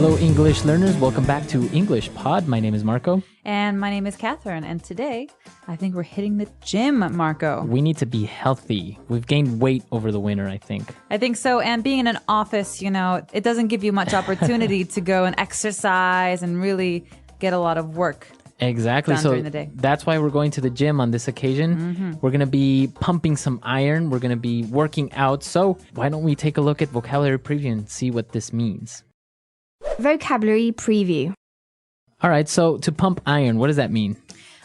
Hello, English learners. Welcome back to EnglishPod. My name is Marco. And my name is Catherine. And today, I think we're hitting the gym, Marco. We need to be healthy. We've gained weight over the winter, I think. I think so. And being in an office, it doesn't give you much opportunity to go and exercise and really get a lot of work. Exactly. Done so during the day. That's why we're going to the gym on this occasion. We're going to be pumping some iron. We're going to be working out. So why don't we take a look at vocabulary preview and see what this means? Vocabulary preview. All right. So to pump iron, what does that mean?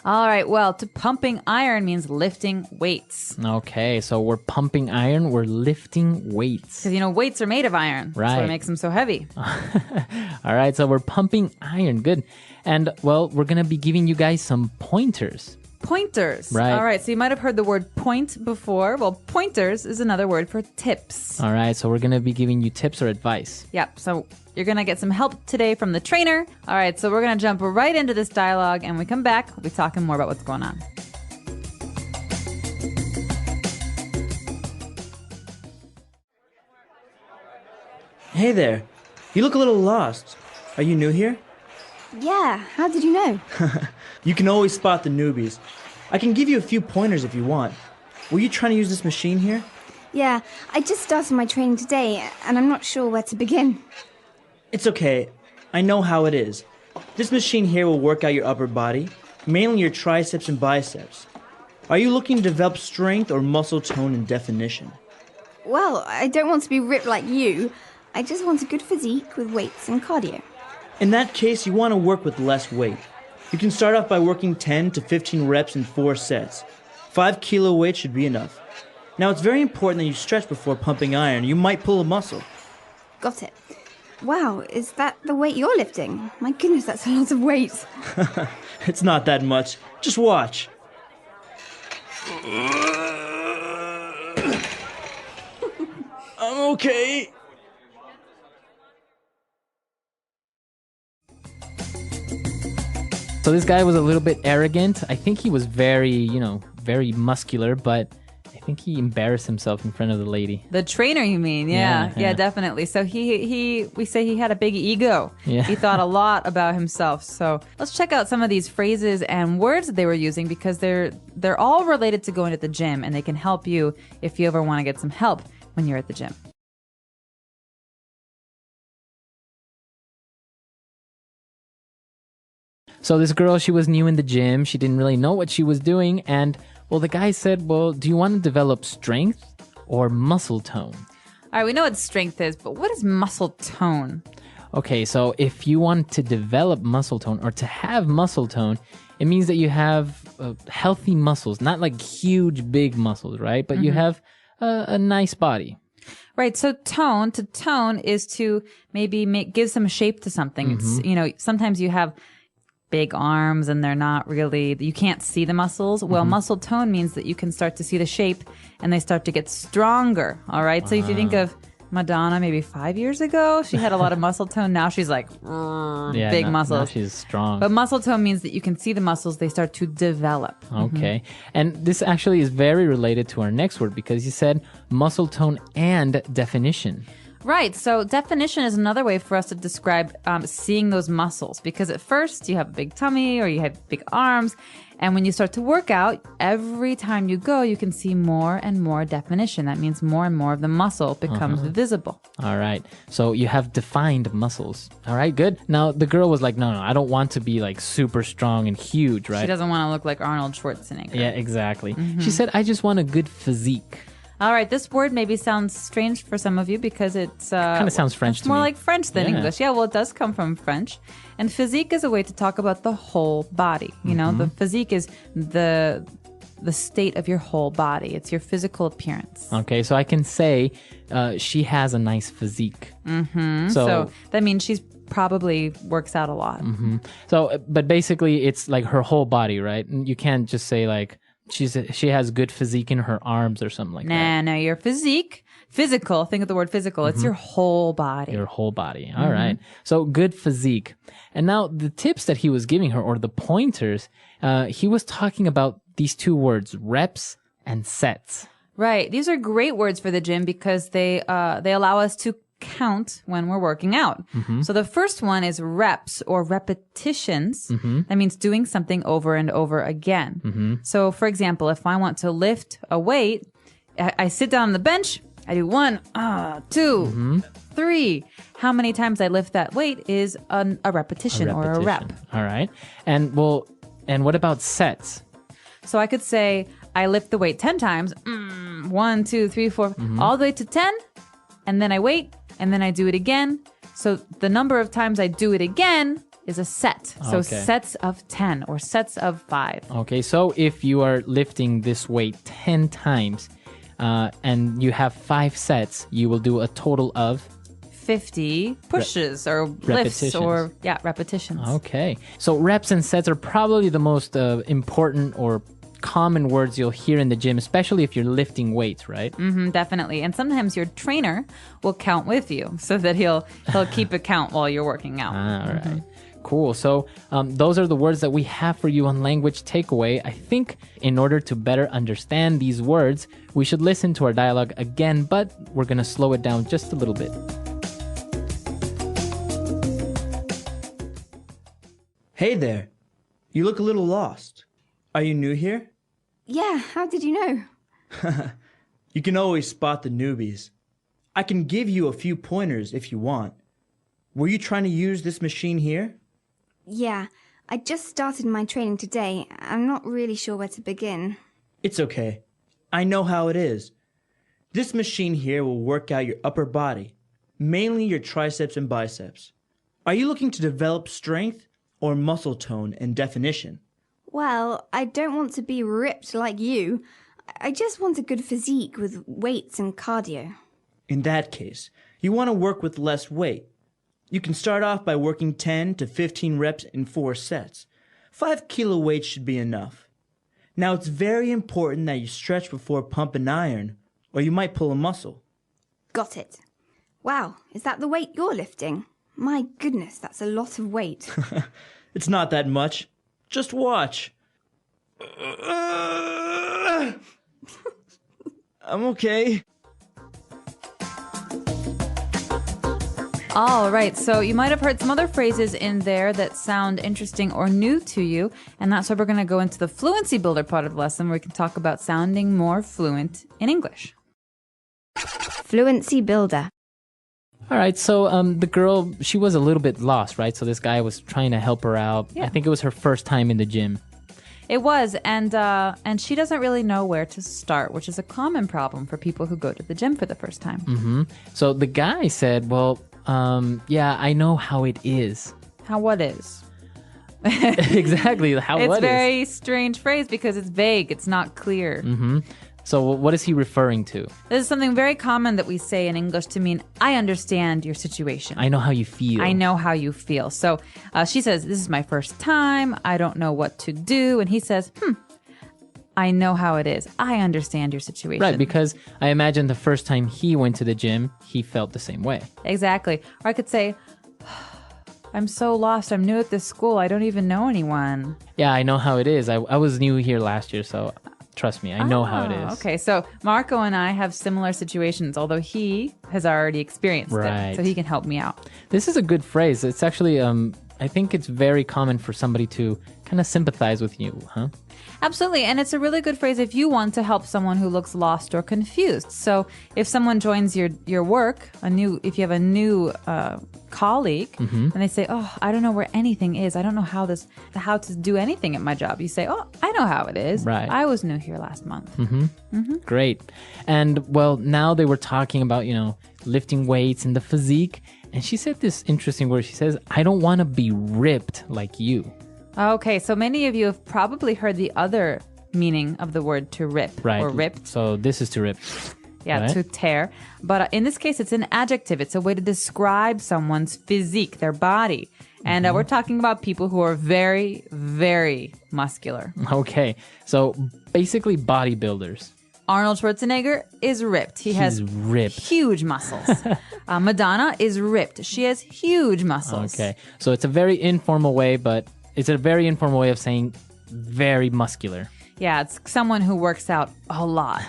All right. Well, to pumping iron means lifting weights. Okay. So we're pumping iron. We're lifting weights. Because, weights are made of iron. Right. That's what makes them so heavy. All right. So we're pumping iron. Good. And, well, we're going to be giving you guys some pointers. Pointers. Right. All right. So you might have heard the word point before. Well, pointers is another word for tips. All right. So we're going to be giving you tips or advice. Yep. So you're going to get some help today from the trainer. All right. So we're going to jump right into this dialogue. And when we come back, we'll be talking more about what's going on. Hey there. You look a little lost. Are you new here? Yeah, how did you know? You can always spot the newbies. I can give you a few pointers if you want. Were you trying to use this machine here? Yeah, I just started my training today, and I'm not sure where to begin. It's okay. I know how it is. This machine here will work out your upper body, mainly your triceps and biceps. Are you looking to develop strength or muscle tone and definition? Well, I don't want to be ripped like you. I just want a good physique with weights and cardio. In that case, you want to work with less weight. You can start off by working 10 to 15 reps in 4 sets. 5 kilo weight should be enough. Now, it's very important that you stretch before pumping iron. You might pull a muscle. Got it. Wow, is that the weight you're lifting? My goodness, that's a lot of weight. It's not that much. Just watch. I'm okay. So this guy was a little bit arrogant. I think he was very, very muscular, but I think he embarrassed himself in front of the lady. The trainer, you mean? Yeah, definitely. So we say he had a big ego. Yeah. He thought a lot about himself. So let's check out some of these phrases and words that they were using because they're all related to going to the gym and they can help you if you ever want to get some help when you're at the gym. So this girl, she was new in the gym. She didn't really know what she was doing. And, well, the guy said, well, do you want to develop strength or muscle tone? All right, we know what strength is, but what is muscle tone? Okay, so if you want to develop muscle tone or to have muscle tone, it means that you have healthy muscles, not like huge, big muscles, right? But you have a nice body. Right. So to tone is to maybe give some shape to something. It's, sometimes you have big arms and they're not really, you can't see the muscles. Well, muscle tone means that you can start to see the shape and they start to get stronger. All right. So if you think of Madonna maybe 5 years ago, she had a lot of muscle tone. Now she's like big muscles. Now she's strong. But muscle tone means that you can see the muscles, they start to develop. Okay. And this actually is very related to our next word because you said muscle tone and definition. Right. So definition is another way for us to describe seeing those muscles because at first you have a big tummy or you have big arms. And when you start to work out, every time you go, you can see more and more definition. That means more and more of the muscle becomes visible. All right. So you have defined muscles. All right, good. Now the girl was like, no, I don't want to be like super strong and huge, right? She doesn't want to look like Arnold Schwarzenegger. Yeah, exactly. She said, I just want a good physique. All right, this word maybe sounds strange for some of you because it's kind of sounds French to me. It's more like French than English. Yeah, well, it does come from French. And physique is a way to talk about the whole body. The physique is the state of your whole body. It's your physical appearance. Okay, so I can say she has a nice physique. So that means she's probably works out a lot. So, but basically, it's like her whole body, right? You can't just say like she has good physique in her arms or something like that. No, your physical, think of the word physical. It's your whole body. Your whole body. All right. So good physique. And now the tips that he was giving her or the pointers, he was talking about these two words, reps and sets. Right. These are great words for the gym because they allow us to count when we're working out. So the first one is reps or repetitions. That means doing something over and over again. So for example, if I want to lift a weight, I sit down on the bench, I do 1, 2, 3. How many times I lift that weight is a repetition or a rep. All right. And what about sets? So I could say I lift the weight 10 times, 1, 2, 3, 4, all the way to 10, and then I wait, and then I do it again. So the number of times I do it again is a set. So sets of 10 or sets of 5. Okay, so if you are lifting this weight 10 times and you have 5 sets, you will do a total of 50 pushes or lifts or repetitions. Okay. So reps and sets are probably the most important or common words you'll hear in the gym, especially if you're lifting weights, right? Definitely. And sometimes your trainer will count with you so that he'll keep a count while you're working out. All right. Cool. So those are the words that we have for you on Language Takeaway. I think in order to better understand these words, we should listen to our dialogue again, but we're going to slow it down just a little bit. Hey there. You look a little lost. Are you new here? Yeah, how did you know? You can always spot the newbies. I can give you a few pointers if you want. Were you trying to use this machine here? Yeah, I just started my training today. I'm not really sure where to begin. It's okay. I know how it is. This machine here will work out your upper body, mainly your triceps and biceps. Are you looking to develop strength or muscle tone and definition? Well, I don't want to be ripped like you. I just want a good physique with weights and cardio. In that case, you want to work with less weight. You can start off by working 10 to 15 reps in 4 sets. 5 kilo weights should be enough. Now it's very important that you stretch before pump and iron, or you might pull a muscle. Got it. Wow, is that the weight you're lifting? My goodness, that's a lot of weight. It's not that much. Just watch. I'm okay. All right, so you might have heard some other phrases in there that sound interesting or new to you, and that's why we're going to go into the Fluency Builder part of the lesson where we can talk about sounding more fluent in English. Fluency Builder. All right, so the girl, she was a little bit lost, right? So this guy was trying to help her out. Yeah. I think it was her first time in the gym. It was, and she doesn't really know where to start, which is a common problem for people who go to the gym for the first time. So the guy said, well, yeah, I know how it is. How what is? Exactly, how It's what a is. very strange phrase because it's vague. It's not clear. So what is he referring to? This is something very common that we say in English to mean, I understand your situation. I know how you feel. I know how you feel. So she says, this is my first time. I don't know what to do. And he says, I know how it is. I understand your situation. Right, because I imagine the first time he went to the gym, he felt the same way. Exactly. Or I could say, I'm so lost. I'm new at this school. I don't even know anyone. Yeah, I know how it is. I was new here last year, so trust me, I know how it is. Okay, so Marco and I have similar situations, although he has already experienced Right. it, so he can help me out. This is a good phrase. It's actually, I think it's very common for somebody to kind of sympathize with you, huh? Absolutely, and it's a really good phrase if you want to help someone who looks lost or confused. So if someone joins your work, if you have a new colleague, and they say, "Oh, I don't know where anything is. I don't know how to do anything at my job." You say, "Oh, I know how it is. Right. I was new here last month." Great. And well, now they were talking about, lifting weights and the physique. And she said this interesting word. She says, I don't want to be ripped like you. Okay, so many of you have probably heard the other meaning of the word to rip Right. or ripped. So this is to rip. Yeah, right? to tear. But in this case, it's an adjective. It's a way to describe someone's physique, their body. And we're talking about people who are very, very muscular. Okay. So basically bodybuilders. Arnold Schwarzenegger is ripped. He's ripped. huge muscles. Madonna is ripped. She has huge muscles. Okay. So it's a very informal way, but it's a very informal way of saying very muscular. Yeah, it's someone who works out a lot.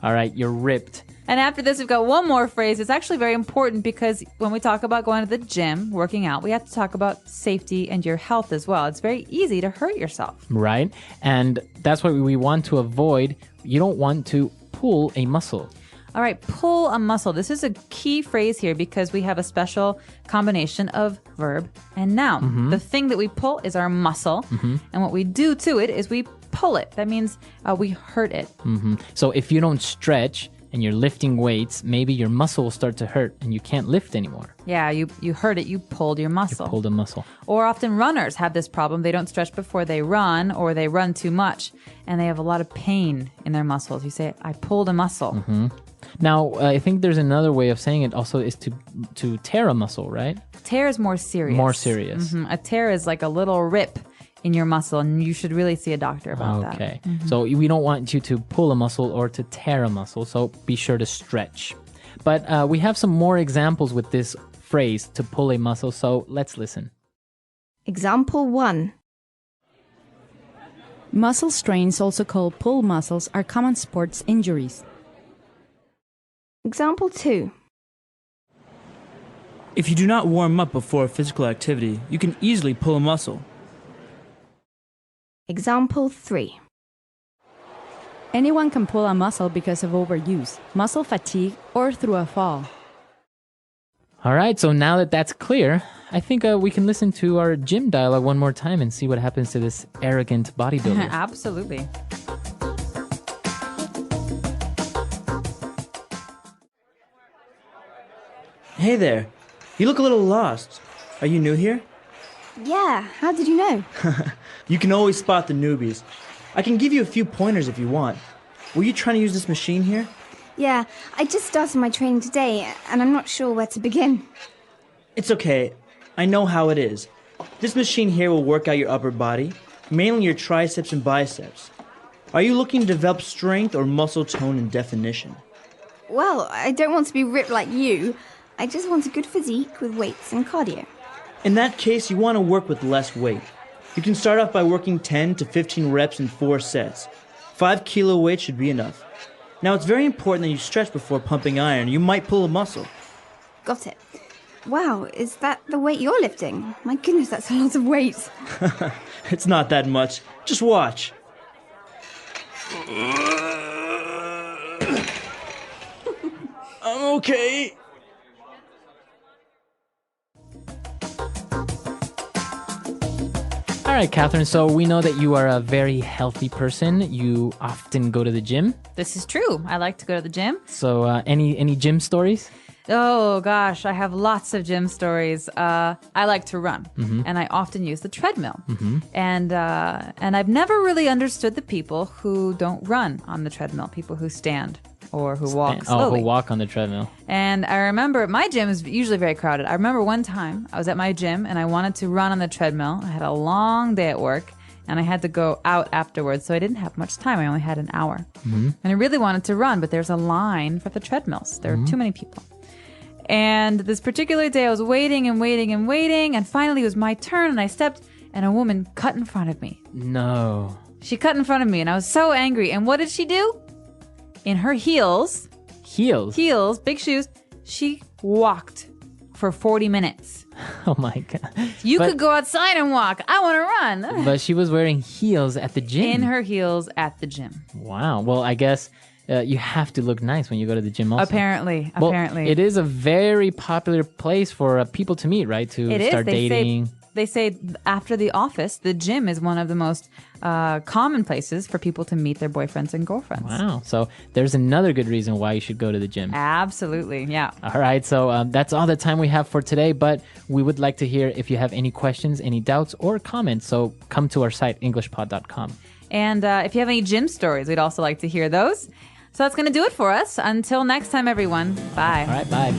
All right. You're ripped. And after this, we've got one more phrase. It's actually very important because when we talk about going to the gym, working out, we have to talk about safety and your health as well. It's very easy to hurt yourself. Right. And that's what we want to avoid. You don't want to pull a muscle. All right, pull a muscle. This is a key phrase here because we have a special combination of verb and noun. The thing that we pull is our muscle. And what we do to it is we pull it. That means we hurt it. So if you don't stretch and you're lifting weights, maybe your muscle will start to hurt and you can't lift anymore. Yeah, you hurt it. You pulled your muscle. You pulled a muscle. Or often runners have this problem. They don't stretch before they run, or they run too much and they have a lot of pain in their muscles. You say, I pulled a muscle. Now, I think there's another way of saying it also is to tear a muscle, right? Tear is more serious. More serious. A tear is like a little rip in your muscle, and you should really see a doctor about that. Okay. So we don't want you to pull a muscle or to tear a muscle, so be sure to stretch. But we have some more examples with this phrase, to pull a muscle, so let's listen. Example 1. Muscle strains, also called pull muscles, are common sports injuries. Example 2. If you do not warm up before a physical activity, you can easily pull a muscle. Example 3. Anyone can pull a muscle because of overuse, muscle fatigue, or through a fall. All right, so now that that's clear, I think we can listen to our gym dialogue one more time and see what happens to this arrogant bodybuilder. Absolutely. Hey there. You look a little lost. Are you new here? Yeah, how did you know? You can always spot the newbies. I can give you a few pointers if you want. Were you trying to use this machine here? Yeah, I just started my training today, and I'm not sure where to begin. It's okay. I know how it is. This machine here will work out your upper body, mainly your triceps and biceps. Are you looking to develop strength or muscle tone and definition? Well, I don't want to be ripped like you. I just want a good physique with weights and cardio. In that case, you want to work with less weight. You can start off by working 10 to 15 reps in 4 sets. 5 kilo weight should be enough. Now, it's very important that you stretch before pumping iron. You might pull a muscle. Got it. Wow, is that the weight you're lifting? My goodness, that's a lot of weight. It's not that much. Just watch. I'm okay. All right, Catherine, so we know that you are a very healthy person. You often go to the gym. This is true. I like to go to the gym. So any gym stories? Oh, gosh, I have lots of gym stories. I like to run, and I often use the treadmill. And I've never really understood the people who don't run on the treadmill, people who stand or who walk slowly. Who walk on the treadmill. And I remember my gym is usually very crowded. I remember one time I was at my gym and I wanted to run on the treadmill. I had a long day at work and I had to go out afterwards, so I didn't have much time. I only had an hour. And I really wanted to run, but there's a line for the treadmills. There are too many people. And this particular day I was waiting and waiting and waiting, and finally it was my turn and I stepped and a woman cut in front of me. No. She cut in front of me and I was so angry. And what did she do? In her heels, big shoes, she walked for 40 minutes. Oh my God. You could go outside and walk. I want to run. But she was wearing heels at the gym. In her heels at the gym. Wow. Well, I guess you have to look nice when you go to the gym also. Apparently. It is a very popular place for people to meet, right? To start dating. They say after the office, the gym is one of the most common places for people to meet their boyfriends and girlfriends. Wow. So there's another good reason why you should go to the gym. Absolutely. Yeah. All right. So that's all the time we have for today. But we would like to hear if you have any questions, any doubts, or comments. So come to our site, EnglishPod.com. And if you have any gym stories, we'd also like to hear those. So that's going to do it for us. Until next time, everyone. Bye. All right. Bye.